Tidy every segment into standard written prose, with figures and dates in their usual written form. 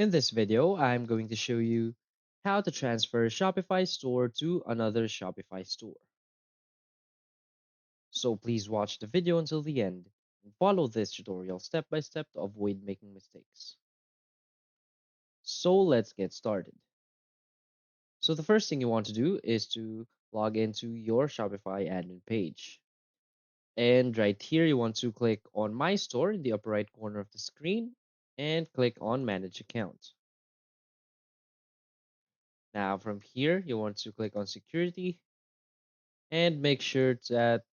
In this video, I'm going to show you how to transfer a Shopify store to another Shopify store. So please watch the video until the end and follow this tutorial step by step to avoid making mistakes. So let's get started. So the first thing you want to do is to log into your Shopify admin page. And right here, you want to click on My Store in the upper right corner of the screen and click on Manage Account. Now from here, you want to click on Security and make sure that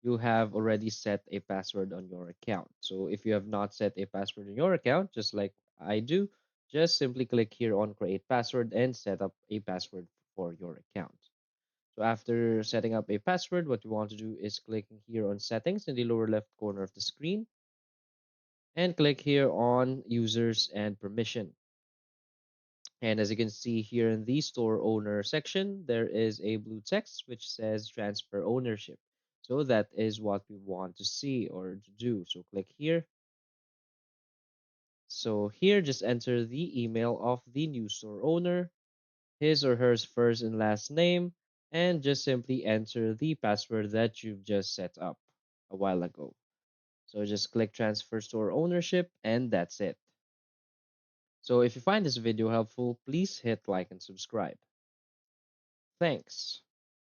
you have already set a password on your account. So if you have not set a password on your account, just like I do, just simply click here on create password and set up a password for your account. So after setting up a password, what you want to do is clicking here on settings in the lower left corner of the screen and click here on users and permission. And as you can see here in the store owner section, there is a blue text which says transfer ownership. So that is what we want to see or to do. So click here. So here, just enter the email of the new store owner, his or her first and last name, and just simply enter the password that you've just set up a while ago. So just click transfer store ownership and that's it. So if you find this video helpful, please hit like and subscribe. Thanks.